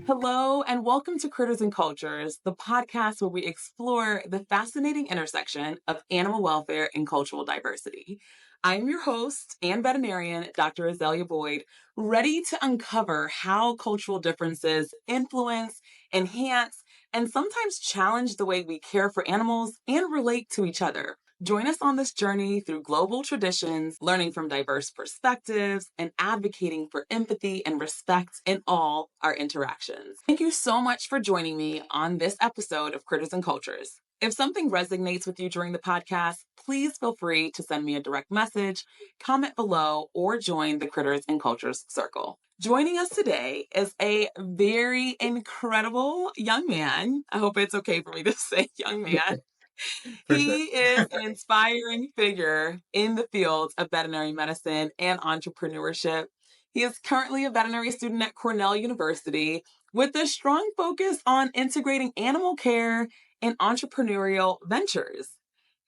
Hello, and welcome to Critters and Cultures, the podcast where we explore the fascinating intersection of animal welfare and cultural diversity. I am your host and veterinarian, Dr. Azalia Boyd, ready to uncover how cultural differences influence, enhance, and sometimes challenge the way we care for animals and relate to each other. Join us on this journey through global traditions, learning from diverse perspectives, and advocating for empathy and respect in all our interactions. Thank you so much for joining me on this episode of Critters and Cultures. If something resonates with you during the podcast, please feel free to send me a direct message, comment below, or join the Critters and Cultures Circle. Joining us today is a very incredible young man. I hope it's okay for me to say young man. For sure. He is an inspiring figure in the fields of veterinary medicine and entrepreneurship. He is currently a veterinary student at Cornell University with a strong focus on integrating animal care and entrepreneurial ventures.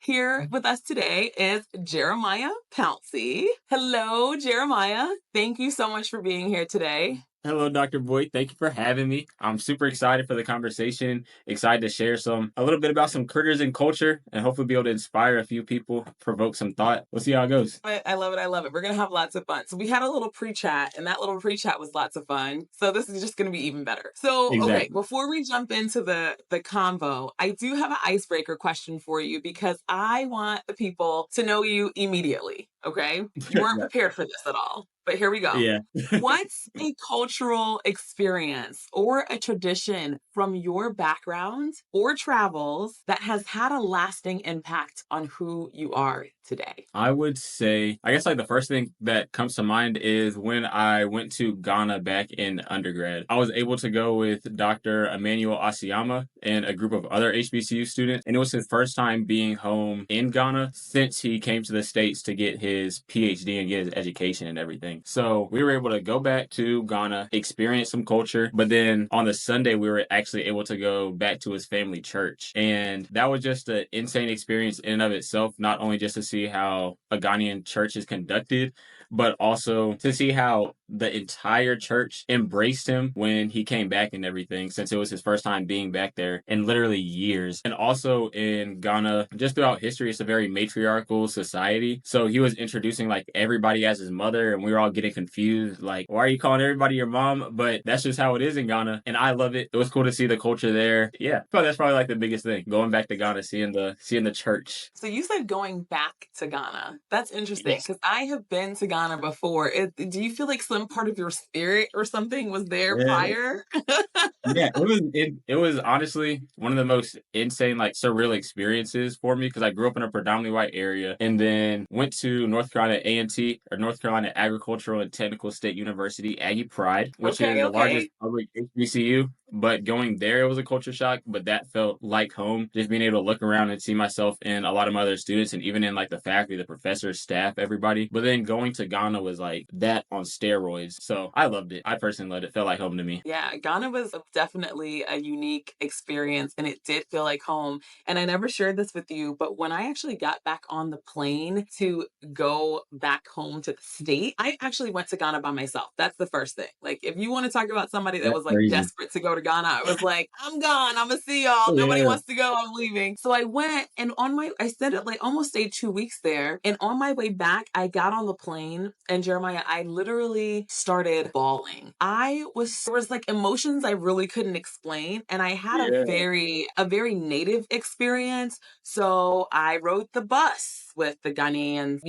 Here with us today is Jeremiah Pouncy. Hello, Jeremiah. Thank you so much for being here today. Hello, Dr. Boyd. Thank you for having me. I'm super excited for the conversation, excited to share a little bit about some critters and culture, and hopefully be able to inspire a few people, provoke some thought. We'll see how it goes. I love it. I love it. We're going to have lots of fun. So we had a little pre-chat, and that little pre-chat was lots of fun. So this is just going to be even better. So, okay, Exactly. before we jump into the convo, I do have an icebreaker question for you because I want the people to know you immediately. Okay. You weren't prepared for this at all, but here we go. Yeah. What's a cultural experience or a tradition from your background or travels that has had a lasting impact on who you are today? I would say, I guess like the first thing that comes to mind is when I went to Ghana back in undergrad. I was able to go with Dr. Emmanuel Asiyama and a group of other HBCU students, and it was his first time being home in Ghana since he came to the States to get his PhD and get his education and everything. So we were able to go back to Ghana, experience some culture, but then on the Sunday, we were actually able to go back to his family church. And that was just an insane experience in and of itself, not only just to see how a Ghanaian church is conducted, but also to see how the entire church embraced him when he came back and everything, since it was his first time being back there in literally years. And also in Ghana, just throughout history, it's a very matriarchal society. So he was introducing like everybody as his mother, and we were all getting confused, like, why are you calling everybody your mom? But that's just how it is in Ghana. And I love it. It was cool to see the culture there. Yeah. So that's probably like the biggest thing. Going back to Ghana, seeing the church. So you said going back to Ghana. That's interesting Yes. because I have been to Ghana before. Do you feel like some part of your spirit or something was there Yeah. prior? Yeah, it was honestly one of the most insane, like surreal experiences for me because I grew up in a predominantly white area and then went to North Carolina A&T or North Carolina Agricultural and Technical State University, Aggie Pride, which is Okay, the largest okay. public HBCU. But going there, it was a culture shock, but that felt like home. Just being able to look around and see myself in a lot of my other students and even in like the faculty, the professors, staff, everybody. But then going to Ghana was like that on steroids. So I loved it. I personally loved it. Felt like home to me. Yeah, Ghana was definitely a unique experience and it did feel like home. And I never shared this with you, but when I actually got back on the plane to go back home to the state, I actually went to Ghana by myself. That's the first thing. Like, if you want to talk about somebody that That's was like crazy. desperate to go to Ghana, I was like, I'm gone. I'm gonna see y'all. Nobody Yeah. wants to go. I'm leaving. So I went and I stayed at like almost stayed 2 weeks there. And on my way back, I got on the plane and Jeremiah, I literally started bawling. There was like emotions I really couldn't explain. And I had Yeah. a very native experience. So I rode the bus with the Ghanaian,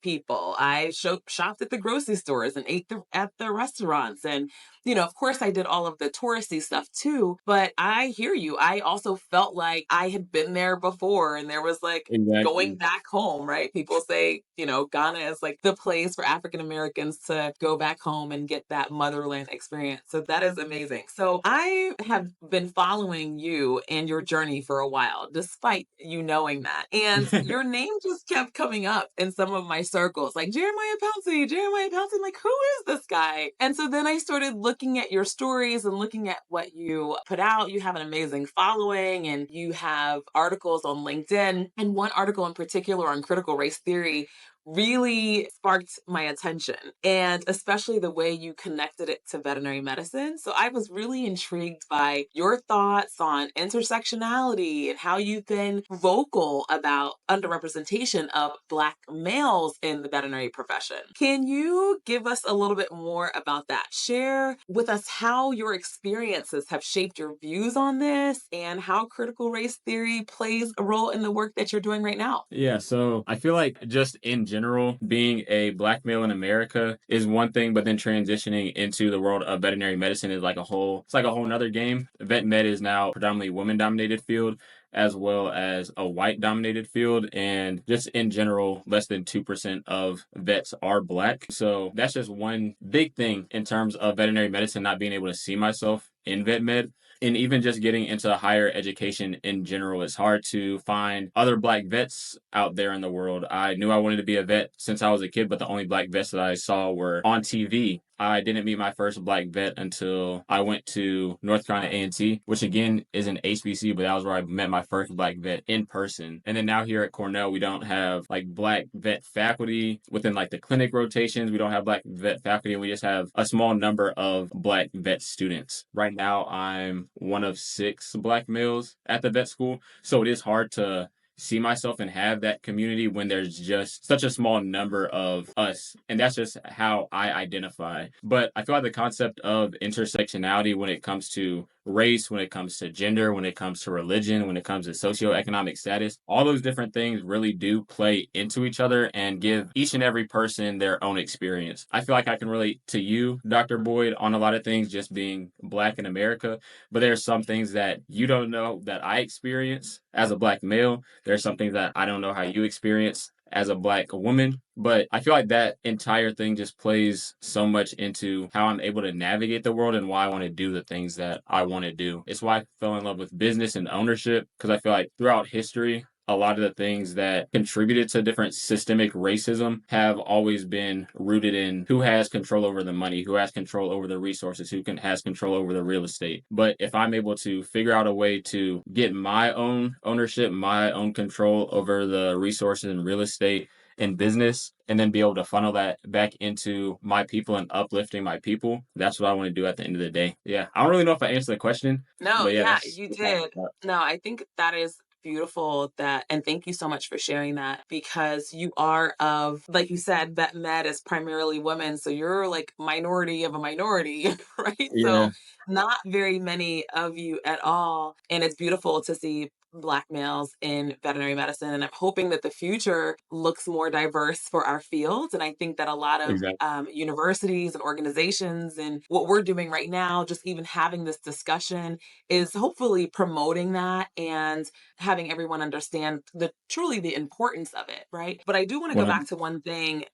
people. I shopped at the grocery stores and ate at the restaurants. And, of course I did all of the touristy stuff too, but I hear you. I also felt like I had been there before and there was like going Exactly. back home, right? People say, Ghana is like the place for African Americans to go back home and get that motherland experience. So that is amazing. So I have been following you and your journey for a while, despite you knowing that. And your name just kept coming up in some of my circles, like Jeremiah Pouncy, Jeremiah Pouncy. I'm like, who is this guy? And so then I started looking at your stories and looking at what you put out. You have an amazing following and you have articles on LinkedIn, and one article in particular on critical race theory really sparked my attention, and especially the way you connected it to veterinary medicine. So I was really intrigued by your thoughts on intersectionality and how you've been vocal about underrepresentation of Black males in the veterinary profession. Can you give us a little bit more about that? Share with us how your experiences have shaped your views on this and how critical race theory plays a role in the work that you're doing right now. Yeah, so I feel like just in general, being a Black male in America is one thing, but then transitioning into the world of veterinary medicine is like a whole, it's like a whole nother game. Vet med is now predominantly women dominated field as well as a white dominated field. And just in general, less than 2% of vets are Black. So that's just one big thing in terms of veterinary medicine, not being able to see myself in vet med. And even just getting into higher education in general, it's hard to find other Black vets out there in the world. I knew I wanted to be a vet since I was a kid, but the only Black vets that I saw were on TV. I didn't meet my first Black vet until I went to North Carolina A&T, which again is an HBC, but that was where I met my first Black vet in person. And then now here at Cornell, we don't have like Black vet faculty within like the clinic rotations. We don't have Black vet faculty, and we just have a small number of Black vet students. Right now, I'm one of 6 Black males at the vet school, so it is hard to see myself and have that community when there's just such a small number of us. And that's just how I identify. But I feel like the concept of intersectionality when it comes to race, when it comes to gender, when it comes to religion, when it comes to socioeconomic status, all those different things really do play into each other and give each and every person their own experience. I feel like I can relate to you, Dr. Boyd, on a lot of things just being Black in America, but there are some things that you don't know that I experience as a Black male. There's some things that I don't know how you experience as a Black woman. But I feel like that entire thing just plays so much into how I'm able to navigate the world and why I want to do the things that I want to do. It's why I fell in love with business and ownership, because I feel like throughout history, a lot of the things that contributed to different systemic racism have always been rooted in who has control over the money, who has control over the resources, has control over the real estate. But if I'm able to figure out a way to get my own ownership, my own control over the resources and real estate and business, and then be able to funnel that back into my people and uplifting my people, that's what I want to do at the end of the day. Yeah, I don't really know if I answered the question, No, but yeah, yeah, that's you how I did. No, I think that is beautiful that, and thank you so much for sharing that, because you are of, like you said, vet med is primarily women. So you're like minority of a minority, right? yeah, So not very many of you at all. And it's beautiful to see Black males in veterinary medicine. And I'm hoping that the future looks more diverse for our fields. And I think that a lot of exactly. universities and organizations and what we're doing right now, just even having this discussion, is hopefully promoting that and having everyone understand truly the importance of it, right? But I do want to go back 100. to one thing.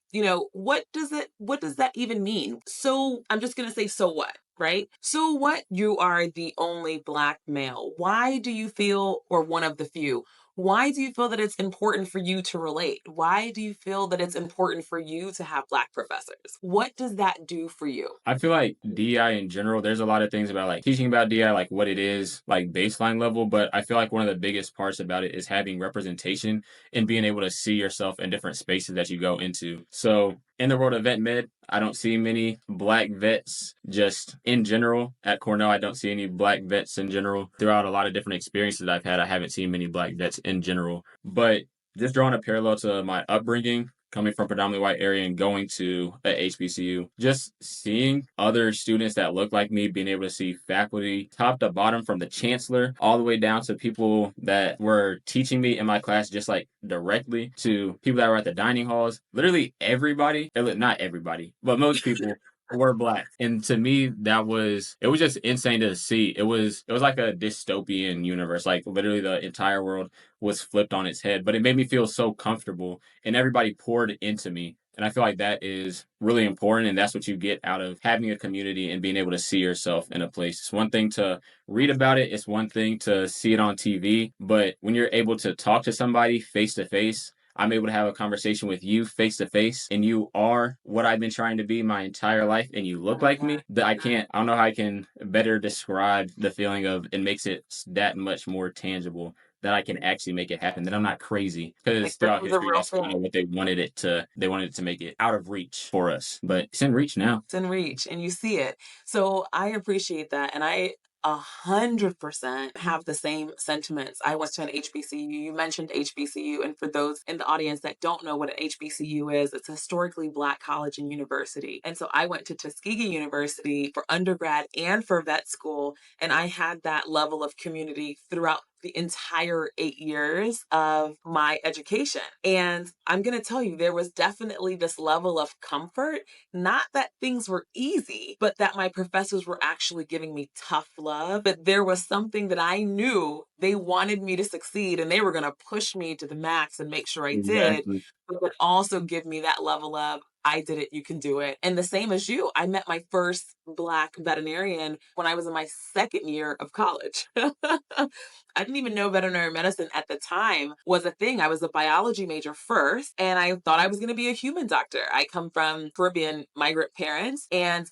What does that even mean? So I'm just going to say, so what? Right? So what? You are the only Black male. Why do you feel, or one of the few, why do you feel that it's important for you to relate? Why do you feel that it's important for you to have Black professors? What does that do for you? I feel like DI in general, there's a lot of things about like teaching about DI, like what it is, like baseline level. But I feel like one of the biggest parts about it is having representation and being able to see yourself in different spaces that you go into. So in the world of vet med, I don't see many Black vets just in general. At Cornell, I don't see any Black vets in general. Throughout a lot of different experiences I've had, I haven't seen many Black vets in general. But just drawing a parallel to my upbringing, coming from a predominantly white area and going to a HBCU, just seeing other students that look like me, being able to see faculty top to bottom from the chancellor all the way down to people that were teaching me in my class, just like directly to people that were at the dining halls. Literally everybody, not everybody, but most people were Black. And to me, it was just insane to see. It was like a dystopian universe. Like literally the entire world was flipped on its head, but it made me feel so comfortable and everybody poured into me. And I feel like that is really important. And that's what you get out of having a community and being able to see yourself in a place. It's one thing to read about it, it's one thing to see it on TV. But when you're able to talk to somebody face to face, I'm able to have a conversation with you face to face, and you are what I've been trying to be my entire life, and you look like me. That I don't know how I can better describe the feeling of it makes it that much more tangible that I can actually make it happen, that I'm not crazy. Because Like this throughout was a history, real that's kind thing. of what they wanted it to make it out of reach for us. But it's in reach now. It's in reach and you see it. So I appreciate that. And I 100% have the same sentiments. I went to an HBCU. You mentioned HBCU. And for those in the audience that don't know what an HBCU is, it's a historically Black college and university. And so I went to Tuskegee University for undergrad and for vet school. And I had that level of community throughout the entire 8 years of my education. And I'm going to tell you, there was definitely this level of comfort, not that things were easy, but that my professors were actually giving me tough love. But there was something that I knew they wanted me to succeed and they were going to push me to the max and make sure I did, Exactly. but would also give me that level of, I did it, you can do it. And the same as you, I met my first Black veterinarian when I was in my second year of college. I didn't even know veterinary medicine at the time was a thing. I was a biology major first, and I thought I was going to be a human doctor. I come from Caribbean migrant parents, and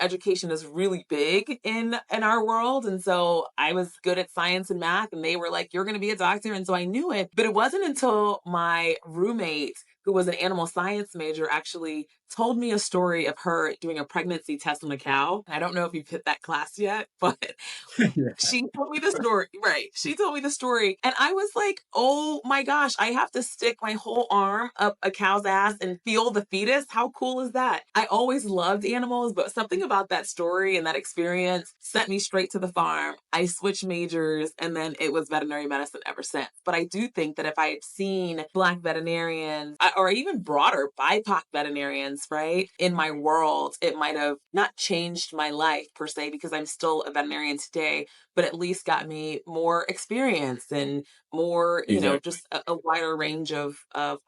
education is really big in our world. And so I was good at science and math, and they were like, you're going to be a doctor. And so I knew it. But it wasn't until my roommate, who was an animal science major, actually told me a story of her doing a pregnancy test on a cow. I don't know if you've hit that class yet, but Yeah. she told me the story. Right. She told me the story. And I was like, oh my gosh, I have to stick my whole arm up a cow's ass and feel the fetus. How cool is that? I always loved animals, but something about that story and that experience sent me straight to the farm. I switched majors and then it was veterinary medicine ever since. But I do think that if I had seen Black veterinarians or even broader BIPOC veterinarians, right, in my world, it might have not changed my life per se because I'm still a veterinarian today, but at least got me more experience and more, Exactly. just a wider range of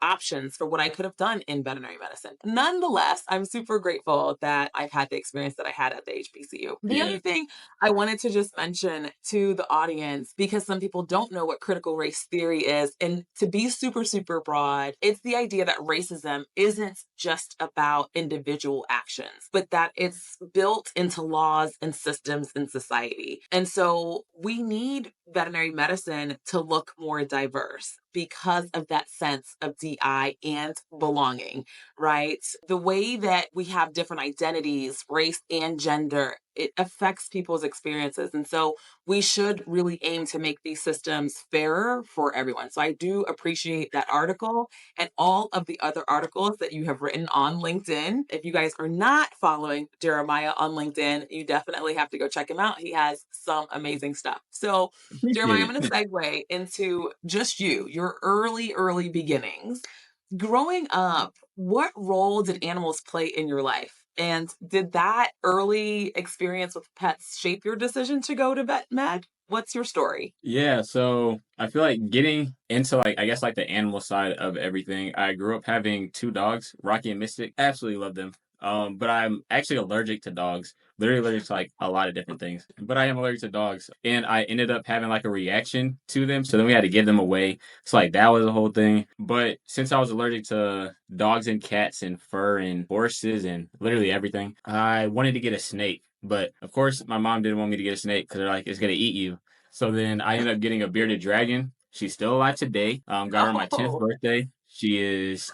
options for what I could have done in veterinary medicine. Nonetheless, I'm super grateful that I've had the experience that I had at the HBCU. The Yeah. other thing I wanted to just mention to the audience, because some people don't know what critical race theory is, and to be super, super broad, it's the idea that racism isn't just about individual actions, but that it's built into laws and systems in society. And so we need veterinary medicine to look more diverse because of that sense of DI and belonging, right? The way that we have different identities, race and gender, it affects people's experiences. And so we should really aim to make these systems fairer for everyone. So I do appreciate that article and all of the other articles that you have written on LinkedIn. If you guys are not following Jeremiah on LinkedIn, you definitely have to go check him out. He has some amazing stuff. So, Jeremiah, I'm Appreciate going to it. segue into just your early beginnings. Growing up, what role did animals play in your life? And did that early experience with pets shape your decision to go to vet med? What's your story? Yeah, so I feel like getting into like I guess like the animal side of everything. I grew up having two dogs, Rocky and Mystic. Absolutely love them. But I'm actually allergic to dogs. Literally allergic to like a lot of different things. But I am allergic to dogs. And I ended up having like a reaction to them. So then we had to give them away. So like that was a whole thing. But since I was allergic to dogs and cats and fur and horses and literally everything, I wanted to get a snake. But of course, my mom didn't want me to get a snake because they're like, it's gonna eat you. So then I ended up getting a bearded dragon. She's still alive today. Got her on my 10th Oh, birthday. She is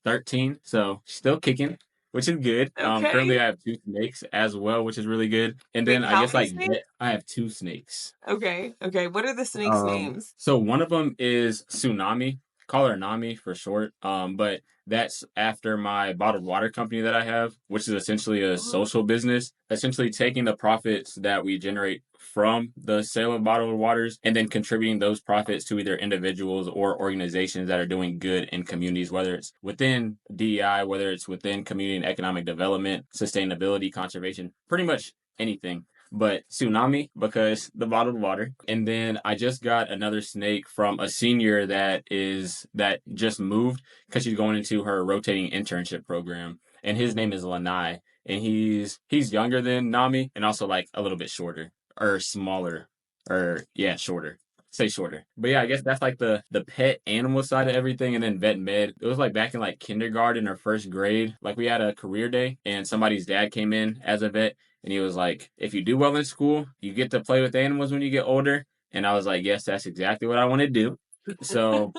13, so she's still kicking, which is good. Currently okay. I have two snakes as well, which is really good. And Wait, then I how guess many like snakes? I have two snakes. Okay, okay. What are the snakes' names? So one of them is Tsunami. Call her Nami for short. But that's after my bottled water company that I have, which is essentially a Oh, social business, essentially taking the profits that we generate from the sale of bottled waters and then contributing those profits to either individuals or organizations that are doing good in communities, whether it's within DEI, whether it's within community and economic development, sustainability, conservation, pretty much anything, but Tsunami because the bottled water. And then I just got another snake from a senior that just moved because she's going into her rotating internship program. And his name is Lanai. And he's younger than Nami and also like a little bit shorter or smaller or yeah, shorter. Say shorter. But yeah, I guess that's like the pet animal side of everything. And then vet med. It was like back in like kindergarten or first grade. Like we had a career day and somebody's dad came in as a vet and he was like, if you do well in school, you get to play with animals when you get older. And I was like, yes, that's exactly what I want to do. So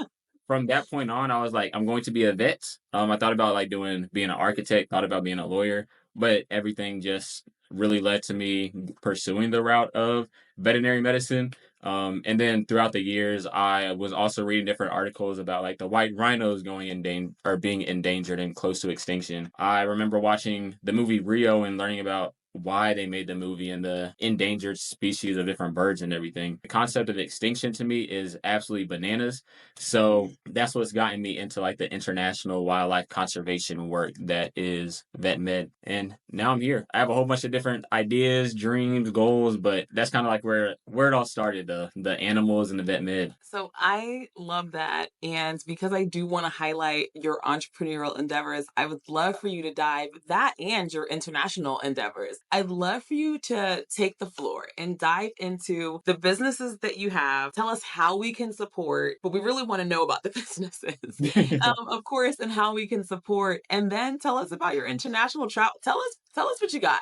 from that point on, I was like, I'm going to be a vet. I thought about like being an architect, thought about being a lawyer, but everything just really led to me pursuing the route of veterinary medicine. And then throughout the years, I was also reading different articles about like the white rhinos going or being endangered and close to extinction. I remember watching the movie Rio and learning about why they made the movie and the endangered species of different birds and everything. The concept of extinction to me is absolutely bananas. So that's what's gotten me into like the international wildlife conservation work that is vet med. And now I'm here. I have a whole bunch of different ideas, dreams, goals, but that's kind of like where it all started, the animals and the vet med. So I love that. And because I do want to highlight your entrepreneurial endeavors, I would love for you to dive that and your international endeavors. I'd love for you to take the floor and dive into the businesses that you have. Tell us how we can support, but we really want to know about the businesses, of course, and how we can support. And then tell us about your international travel. Tell us what you got.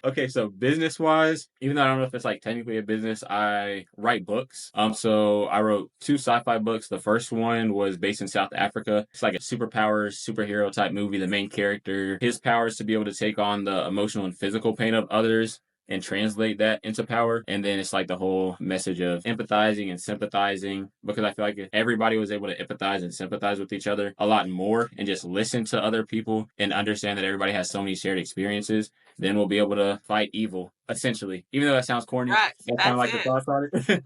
Okay, so business wise, even though I don't know if it's like technically a business, I write books. So I wrote two sci-fi books. The first one was based in South Africa. It's like a superpowers superhero type movie. The main character, his power is to be able to take on the emotional and physical pain of others and translate that into power. And then it's like the whole message of empathizing and sympathizing, because I feel like if everybody was able to empathize and sympathize with each other a lot more and just listen to other people and understand that everybody has so many shared experiences, then we'll be able to fight evil, essentially. Even though that sounds corny, Right. that's kind of That's like the it. thoughts on it.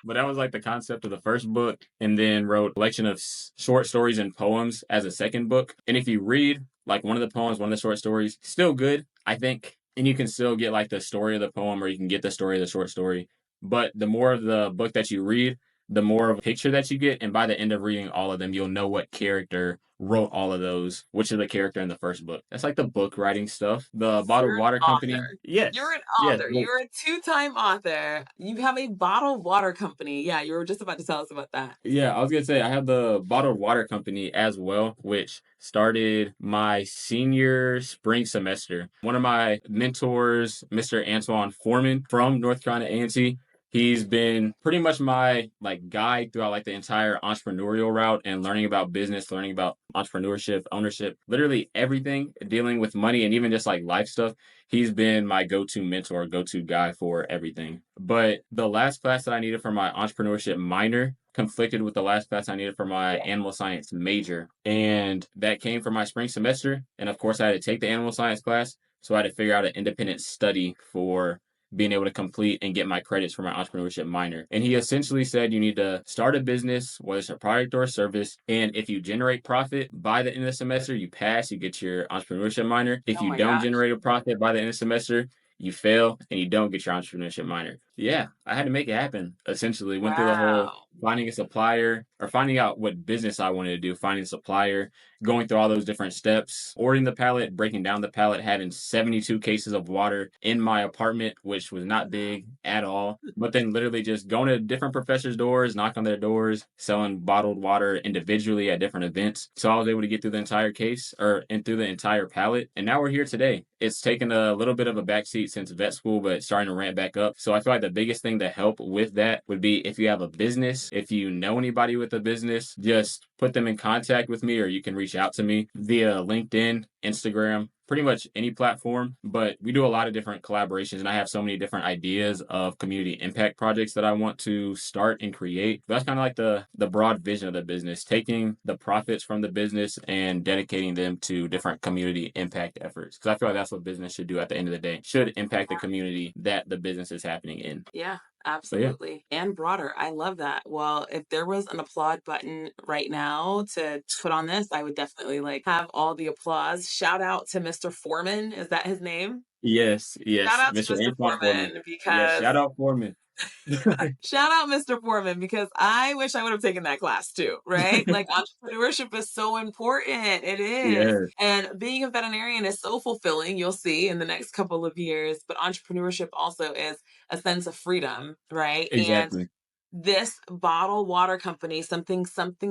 But that was like the concept of the first book, and then wrote a collection of short stories and poems as a second book. And if you read like one of the poems, one of the short stories, still good, I think. And you can still get like the story of the poem, or you can get the story of the short story. But the more of the book that you read, the more of a picture that you get. And by the end of reading all of them, you'll know what character wrote all of those, which is the character in the first book. That's like the book writing stuff. The bottled You're an water company. author. You're Yes. an Yes. author. You're a two-time author. You have a bottled water company. Yeah, you were just about to tell us about that. Yeah, I was gonna say I have the bottled water company as well, which started my senior spring semester. One of my mentors, Mr. Antoine Foreman from North Carolina A&T, he's been pretty much my like guide throughout like the entire entrepreneurial route and learning about business, learning about entrepreneurship, ownership, literally everything dealing with money and even just like life stuff. He's been my go-to mentor, go-to guy for everything. But the last class that I needed for my entrepreneurship minor conflicted with the last class I needed for my animal science major. And that came for my spring semester. And of course, I had to take the animal science class. So I had to figure out an independent study for being able to complete and get my credits for my entrepreneurship minor. And he essentially said you need to start a business, whether it's a product or a service. And if you generate profit by the end of the semester, you pass, you get your entrepreneurship minor. If Oh you my don't gosh. generate a profit by the end of the semester, you fail and you don't get your entrepreneurship minor. Yeah, I had to make it happen. Essentially, went through the whole Wow. finding a supplier or finding out what business I wanted to do, finding a supplier, going through all those different steps, ordering the pallet, breaking down the pallet, having 72 cases of water in my apartment, which was not big at all. But then literally just going to different professors' doors, knock on their doors, selling bottled water individually at different events. So I was able to get through the entire case or and through the entire pallet. And now we're here today. It's taken a little bit of a backseat since vet school, but starting to ramp back up. So I feel like the biggest thing to help with that would be if you have a business, if you know anybody with a business, just put them in contact with me, or you can reach out to me via LinkedIn, Instagram, pretty much any platform. But we do a lot of different collaborations, and I have so many different ideas of community impact projects that I want to start and create. That's kind of like the broad vision of the business, taking the profits from the business and dedicating them to different community impact efforts. Because I feel like that's what business should do at the end of the day. Should impact the community that the business is happening in. Yeah, So yeah. absolutely. And broader. I love that. Well, if there was an applaud button right now to put on this, I would definitely like have all the applause. Shout out to Mr. Foreman. Is that his name? Yes, Shout yes. out to Mr. Mr. Antoine Foreman. Foreman Yes, because shout out Foreman. shout out Mr. Foreman because I wish I would have taken that class too, right? Like entrepreneurship is so important. It is. Yes, And being a veterinarian is so fulfilling, you'll see in the next couple of years. But entrepreneurship also is a sense of freedom, right? And exactly. this bottled water company, something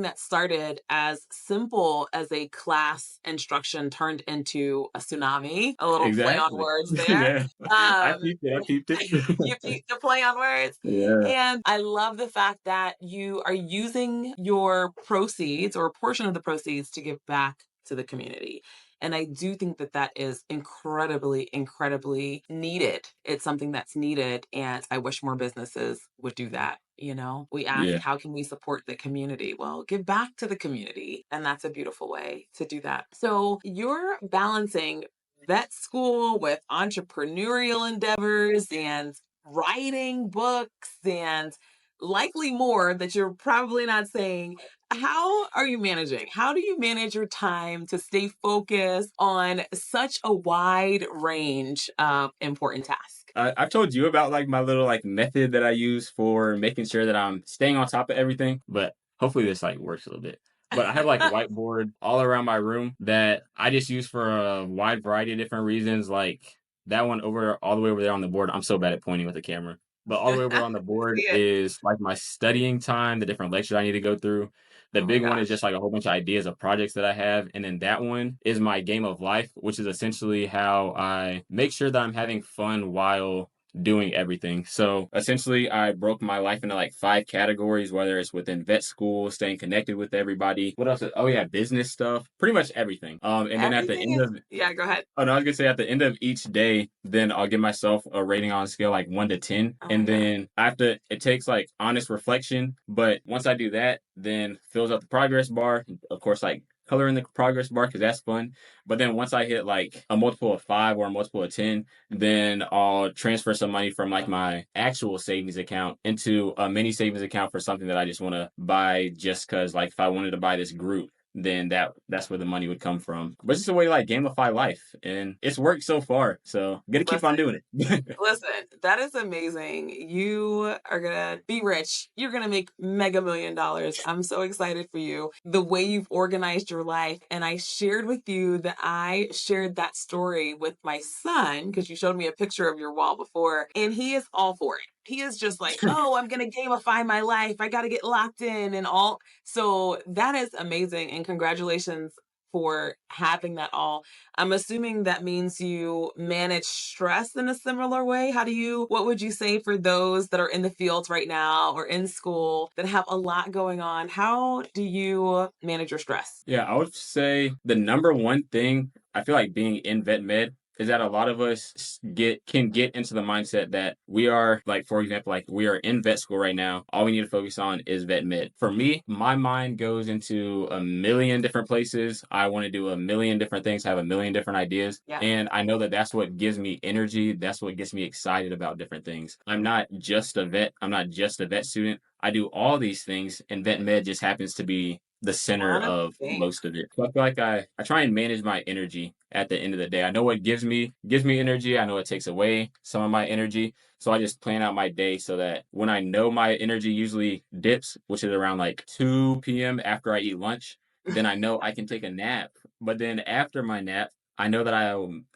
that started as simple as a class instruction turned into a tsunami, a little play on Exactly. words there. Yeah. I Um, peeped it. I peeped it. you peeped the play on words. Yeah. And I love the fact that you are using your proceeds or a portion of the proceeds to give back to the community. And I do think that that is incredibly, incredibly needed. It's something that's needed. And I wish more businesses would do that. You know, we ask, Yeah. how can we support the community? Well, give back to the community. And that's a beautiful way to do that. So you're balancing vet school with entrepreneurial endeavors and writing books and likely more that you're probably not saying. How are you managing? How do you manage your time to stay focused on such a wide range of important tasks? I've told you about like my little like method that I use for making sure that I'm staying on top of everything, but hopefully this like works a little bit. But I have like a whiteboard all around my room that I just use for a wide variety of different reasons. Like that one over all the way over there on the board. I'm so bad at pointing with the camera. But all the way over on the board See it. is like my studying time, the different lectures I need to go through. The Oh my big one is gosh. just like a whole bunch of ideas of projects that I have. And then that one is my game of life, which is essentially how I make sure that I'm having fun while doing everything. So essentially, I broke my life into like 5 categories, whether it's within vet school, staying connected with everybody. What else? Oh yeah, business stuff, pretty much everything. And then at the Everything end is, of yeah, go ahead. Oh no, I was gonna say at the end of each day, then I'll give myself a rating on a scale like 1 to 10. Oh my And God. then after it takes like honest reflection. But once I do that, then fills up the progress bar. Of course, like color in the progress bar because that's fun. But then once I hit like a multiple of 5 or a multiple of 10, then I'll transfer some money from like my actual savings account into a mini savings account for something that I just want to buy just because like if I wanted to buy this group then that's where the money would come from. But it's just a way to like gamify life, and it's worked so far. So gotta keep on Listen, doing it. listen, that is amazing. You are gonna be rich. You're gonna make mega million dollars. I'm so excited for you. The way you've organized your life. And I shared with you that I shared that story with my son because you showed me a picture of your wall before, and he is all for it. He is just like, oh, I'm gonna gamify my life. I gotta get locked in and all. So that is amazing. And congratulations for having that all. I'm assuming that means you manage stress in a similar way. What would you say for those that are in the fields right now or in school that have a lot going on? How do you manage your stress? Yeah, I would say the number one thing I feel like being in vet med is that a lot of us can get into the mindset that we are like, for example, like we are in vet school right now. All we need to focus on is vet med. For me, my mind goes into a million different places. I want to do a million different things, have a million different ideas. Yeah. And I know that that's what gives me energy. That's what gets me excited about different things. I'm not just a vet. I'm not just a vet student. I do all these things, and vet med just happens to be the center One of the of things. most of it. So I feel like I try and manage my energy at the end of the day. I know what gives me energy. I know it takes away some of my energy. So I just plan out my day so that when I know my energy usually dips, which is around like 2 p.m. after I eat lunch, then I know I can take a nap. But then after my nap, I know that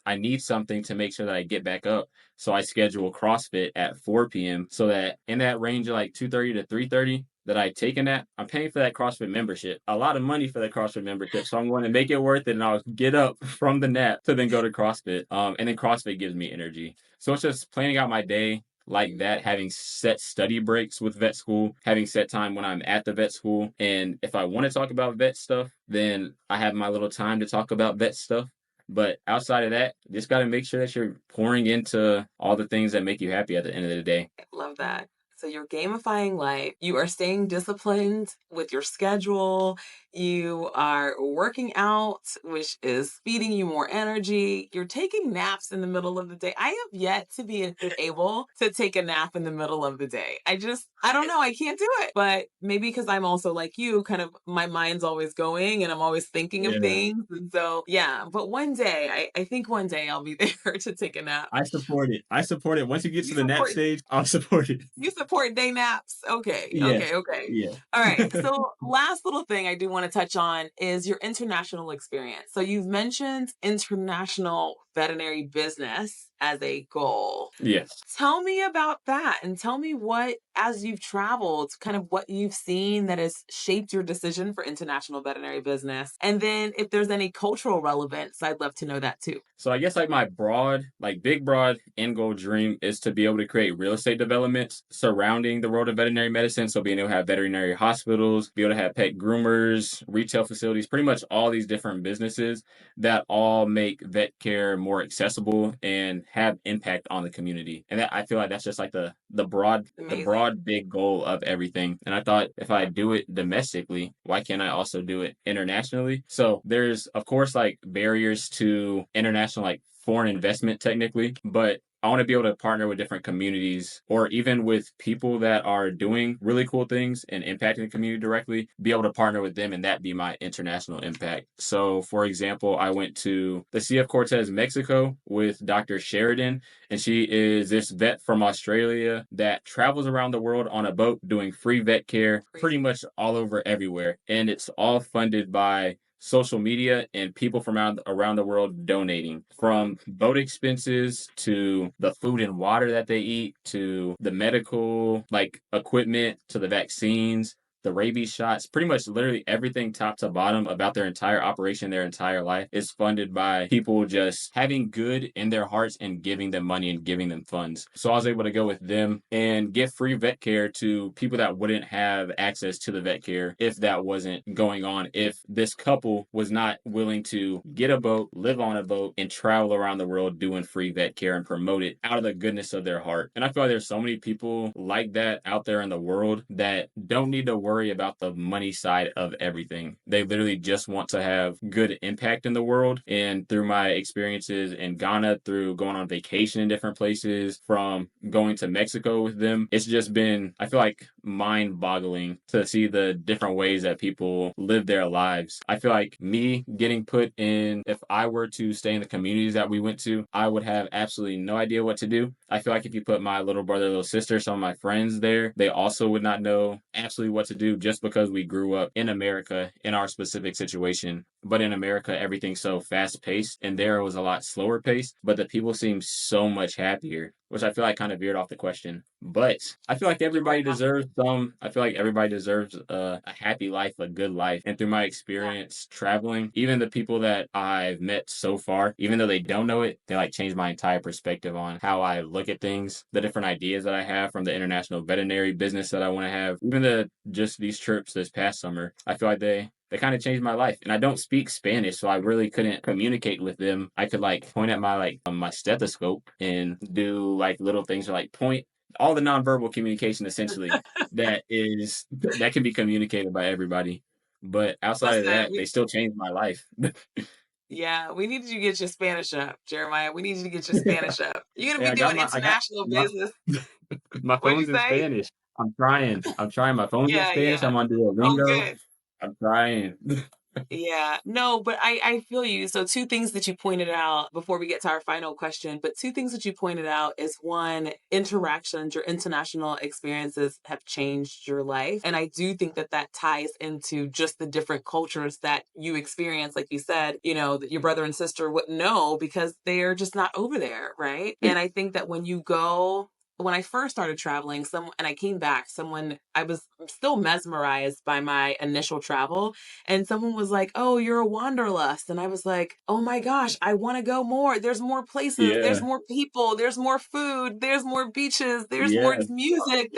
I need something to make sure that I get back up. So I schedule CrossFit at 4 p.m. so that in that range of like 2:30 to 3:30 that I take a nap, I'm paying for that CrossFit membership. A lot of money for that CrossFit membership. So I'm going to make it worth it and I'll get up from the nap to then go to CrossFit. And then CrossFit gives me energy. So it's just planning out my day like that, having set study breaks with vet school, having set time when I'm at the vet school. And if I want to talk about vet stuff, then I have my little time to talk about vet stuff. But outside of that, just got to make sure that you're pouring into all the things that make you happy at the end of the day. Love that. So you're gamifying life. You are staying disciplined with your schedule. You are working out, which is feeding you more energy. You're taking naps in the middle of the day. I have yet to be able to take a nap in the middle of the day. I don't know. I can't do it. But maybe because I'm also like you, kind of my mind's always going and I'm always thinking of Yeah. things. And so, yeah. But one day, I think one day I'll be there to take a nap. I support it. I support it. Once you get to You the nap support stage, I'll support it. you support day naps. Okay, Yes. okay, okay. Yeah. All right. So, last little thing I do want to touch on is your international experience. So, you've mentioned international veterinary business as a goal. Yes. Tell me about that and tell me what, as you've traveled, kind of what you've seen that has shaped your decision for international veterinary business. And then if there's any cultural relevance, I'd love to know that too. So I guess like my broad, like big broad end goal dream is to be able to create real estate developments surrounding the world of veterinary medicine. So being able to have veterinary hospitals, be able to have pet groomers, retail facilities, pretty much all these different businesses that all make vet care more accessible and have impact on the community. And that I feel like that's just like the Amazing. broad big goal of everything. And I thought if I do it domestically, why can't I also do it internationally? So there's of course like barriers to international like foreign investment technically, but I want to be able to partner with different communities or even with people that are doing really cool things and impacting the community directly, be able to partner with them and that be my international impact. So, for example, I went to the Sea of Cortez, Mexico with Dr. Sheridan, and she is this vet from Australia that travels around the world on a boat doing free vet care pretty Crazy. much all over everywhere. And it's all funded by social media and people from around the world donating from boat expenses to the food and water that they eat to the medical like equipment to the vaccines, the rabies shots, pretty much literally everything top to bottom about their entire operation, their entire life is funded by people just having good in their hearts and giving them money and giving them funds. So I was able to go with them and give free vet care to people that wouldn't have access to the vet care if that wasn't going on, if this couple was not willing to get a boat, live on a boat, and travel around the world doing free vet care and promote it out of the goodness of their heart. And I feel like there's so many people like that out there in the world that don't need to worry about the money side of everything. They literally just want to have good impact in the world. And through my experiences in Ghana, through going on vacation in different places, from going to Mexico with them, it's just been, I feel like, mind boggling to see the different ways that people live their lives. I feel like me getting put in, if I were to stay in the communities that we went to, I would have absolutely no idea what to do. I feel like if you put my little brother, little sister, some of my friends there, they also would not know absolutely what to do just because we grew up in America in our specific situation. But in America, everything's so fast paced, and there it was a lot slower paced, but the people seem so much happier, which I feel like kind of veered off the question. But I feel like everybody deserves I feel like everybody deserves a happy life, a good life. And through my experience traveling, even the people that I've met so far, even though they don't know it, they like changed my entire perspective on how I look at things, the different ideas that I have from the international veterinary business that I want to have, even just these trips this past summer. I feel like they kind of changed my life. And I don't speak Spanish, so I really couldn't communicate with them. I could like point at my stethoscope and do like little things or like point all the nonverbal communication essentially that can be communicated by everybody. But outside of Listen, that, they still changed my life. yeah, we need you to get your Spanish up, Jeremiah. We need you to get your Spanish up. You're gonna Hey, be doing I got international my business. my What'd you phone's in say? Spanish. I'm trying. I'm trying. My phone's in Yeah, Spanish. yeah. I'm on Oh, Duolingo. good. I'm trying. Yeah, no, but I feel you. So two things that you pointed out before we get to our final question, but two things that you pointed out is one, interactions, your international experiences have changed your life. And I do think that that ties into just the different cultures that you experience. Like you said, that your brother and sister wouldn't know because they're just not over there, right? And I think that when I first started traveling, and I came back, I was still mesmerized by my initial travel, and someone was like, "Oh, you're a wanderlust." And I was like, "Oh my gosh, I want to go more. There's more places, there's Yeah. more people, there's more food, there's more beaches, there's more Yeah. music,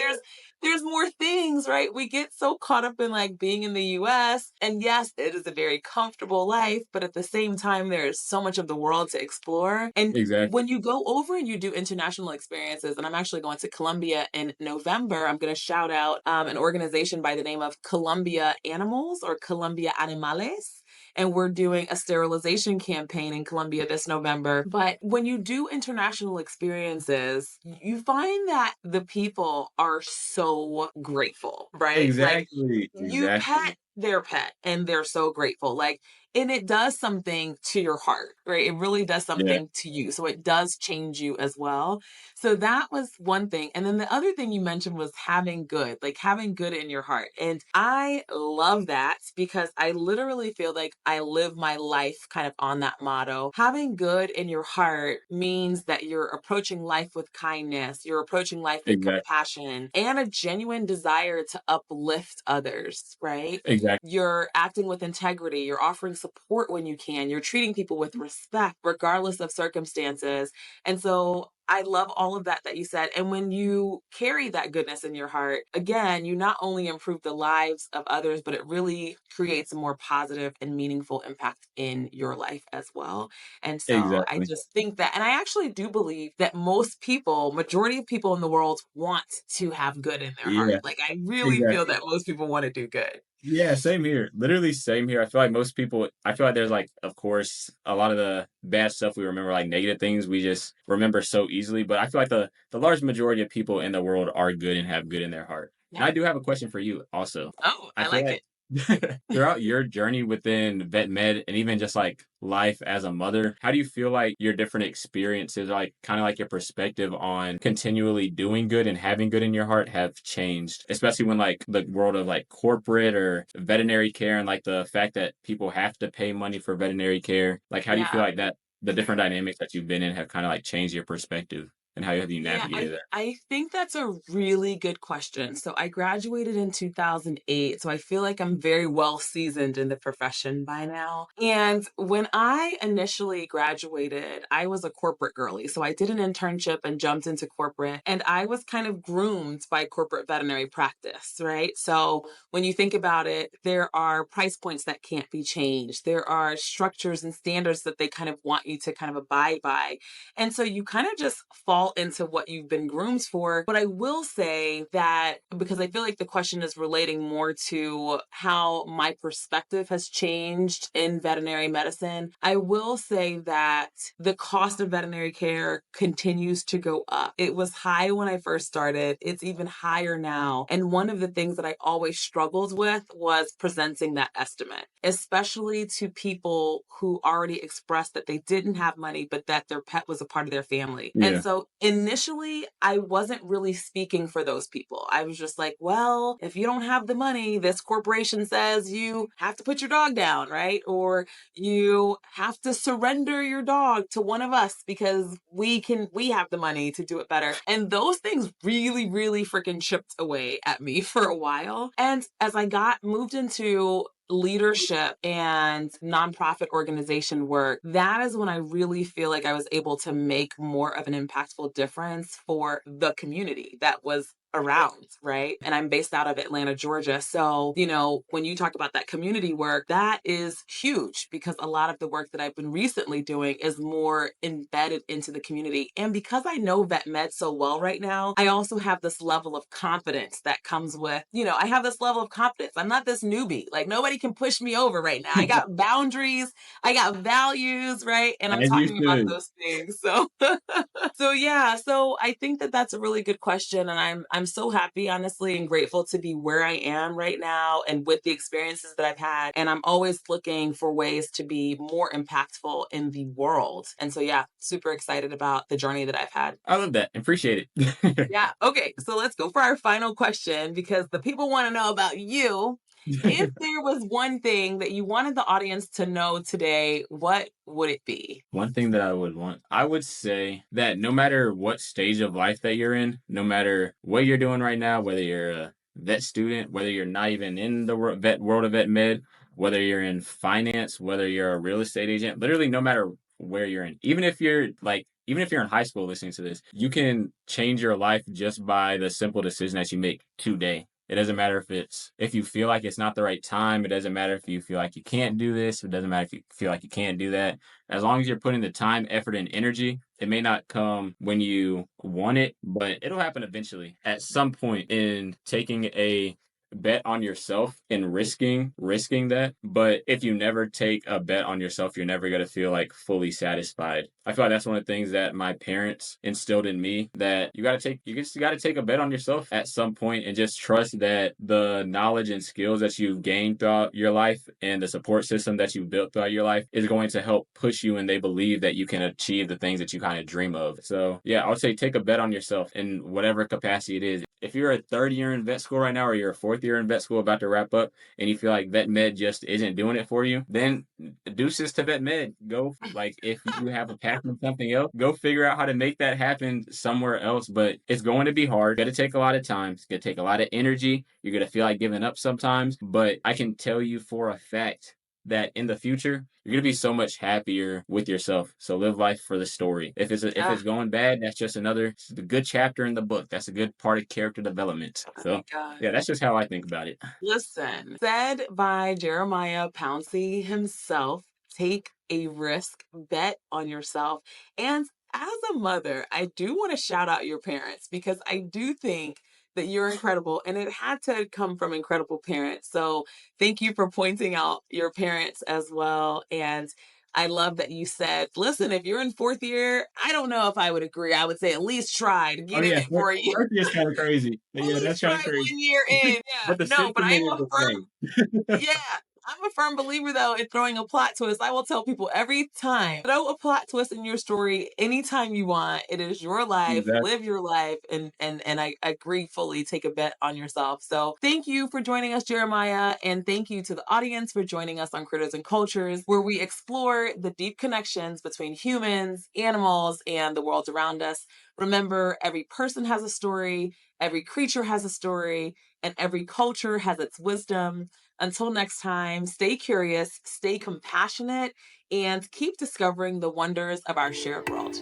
there's more things, right?" We get so caught up in like being in the US, and yes, it is a very comfortable life, but at the same time there is so much of the world to explore. And Exactly. when you go over and you do international experiences, and I'm actually going to Colombia in November, I'm going to shout out an organization by the name of Colombia Animals or Colombia Animales. And we're doing a sterilization campaign in Colombia this November. But when you do international experiences, you find that the people are so grateful, right? Like Exactly. you Exactly. pet their pet and they're so grateful. Like and it does something to your heart, right? It really does Yeah, something to you. So it does change you as well. So that was one thing. And then the other thing you mentioned was having good, like having good in your heart. And I love that because I literally feel like I live my life kind of on that motto. Having good in your heart means that you're approaching life with kindness, you're approaching life with exactly. compassion and a genuine desire to uplift others, right? Exactly. You're acting with integrity, you're offering support when you can, you're treating people with respect, regardless of circumstances. And so I love all of that you said. And when you carry that goodness in your heart, again, you not only improve the lives of others, but it really creates a more positive and meaningful impact in your life as well. And so I Exactly. just think that, and I actually do believe that most people, majority of people in the world want to have good in their heart. Yeah, Like I really feel exactly. that most people want to do good. Yeah, same here. Literally same here. I feel like most people I feel like there's like, of course, a lot of the bad stuff we remember, like negative things we just remember so easily. But I feel like the large majority of people in the world are good and have good in their heart. And Yeah. I do have a question for you also. Oh, I I feel like like it. throughout your journey within vet med and even just like life as a mother, how do you feel like your different experiences, like kind of like your perspective on continually doing good and having good in your heart have changed, especially when like the world of like corporate or veterinary care and like the fact that people have to pay money for veterinary care? Like, how do you feel Yeah. like that the different dynamics that you've been in have kind of like changed your perspective and how have you Yeah, navigated that? I think that's a really good question. So I graduated in 2008, so I feel like I'm very well seasoned in the profession by now. And when I initially graduated, I was a corporate girly. So I did an internship and jumped into corporate, and I was kind of groomed by corporate veterinary practice, right? So when you think about it, there are price points that can't be changed. There are structures and standards that they kind of want you to kind of abide by, and so you kind of just fall into what you've been groomed for. But I will say that because I feel like the question is relating more to how my perspective has changed in veterinary medicine, I will say that the cost of veterinary care continues to go up. It was high when I first started, it's even higher now. And one of the things that I always struggled with was presenting that estimate, especially to people who already expressed that they didn't have money, but that their pet was a part of their family. And Yeah. so initially, I wasn't really speaking for those people. I was just like, well, if you don't have the money, this corporation says you have to put your dog down, right? Or you have to surrender your dog to one of us because we have the money to do it better. And those things really freaking chipped away at me for a while. And as I got moved into leadership and nonprofit organization work, that is when I really feel like I was able to make more of an impactful difference for the community that was around, right? And I'm based out of Atlanta, Georgia. So, when you talk about that community work, that is huge because a lot of the work that I've been recently doing is more embedded into the community. And because I know vet med so well right now, I also have this level of confidence that comes with, I have this level of confidence. I'm not this newbie. Like nobody can push me over right now. I got boundaries, I got values, right? And I'm As you talking about should. those things. So so yeah, so I think that that's a really good question, and I'm so happy, honestly, and grateful to be where I am right now and with the experiences that I've had. And I'm always looking for ways to be more impactful in the world. And so yeah, super excited about the journey that I've had. I love that. Appreciate it. Yeah. Okay. So let's go for our final question because the people want to know about you. If there was one thing that you wanted the audience to know today, what would it be? One thing that I would want, I would say that no matter what stage of life that you're in, no matter what you're doing right now, whether you're a vet student, whether you're not even in the vet world of vet med, whether you're in finance, whether you're a real estate agent, literally no matter where you're in, even if you're in high school listening to this, you can change your life just by the simple decision that you make today. It doesn't matter if you feel like it's not the right time. It doesn't matter if you feel like you can't do this. It doesn't matter if you feel like you can't do that. As long as you're putting the time, effort, and energy, it may not come when you want it, but it'll happen eventually at some point in taking a bet on yourself and risking that. But if you never take a bet on yourself, you're never gonna feel like fully satisfied. I feel like that's one of the things that my parents instilled in me, that you just gotta take a bet on yourself at some point and just trust that the knowledge and skills that you've gained throughout your life and the support system that you've built throughout your life is going to help push you, and they believe that you can achieve the things that you kind of dream of. So yeah, I would say take a bet on yourself in whatever capacity it is. If you're a third year in vet school right now, or you're a fourth year in vet school about to wrap up, and you feel like vet med just isn't doing it for you, then deuces to vet med. Go, like, if you have a passion for something else, go figure out how to make that happen somewhere else. But it's going to be hard. It's going to take a lot of time. It's going to take a lot of energy. You're going to feel like giving up sometimes. But I can tell you for a fact that in the future, you're gonna be so much happier with yourself. So live life for the story. If Ah, it's going bad, that's just it's a good chapter in the book. That's a good part of character development. oh my So God. yeah, that's just how I think about it. Listen, said by Jeremiah Pouncy himself, take a risk, bet on yourself. And as a mother, I do want to shout out your parents because I do think that you're incredible and it had to come from incredible parents. So thank you for pointing out your parents as well. And I love that you said, listen, if you're in fourth year, I don't know if I would agree. I would say at least try to Oh get in yeah, it for you. Murphy is kind of crazy. At Yeah, least that's try kind of crazy. 1 year in. Yeah. But the No, but I sentiment am is a the firm same. yeah, I'm a firm believer though in throwing a plot twist. I will tell people every time, throw a plot twist in your story anytime you want. It is your life, Exactly. live your life, and I agree fully. Take a bet on yourself. So thank you for joining us, Jeremiah, and thank you to the audience for joining us on Critters and Cultures, where we explore the deep connections between humans, animals, and the world around us. Remember, every person has a story, every creature has a story, and every culture has its wisdom. Until next time, stay curious, stay compassionate, and keep discovering the wonders of our shared world.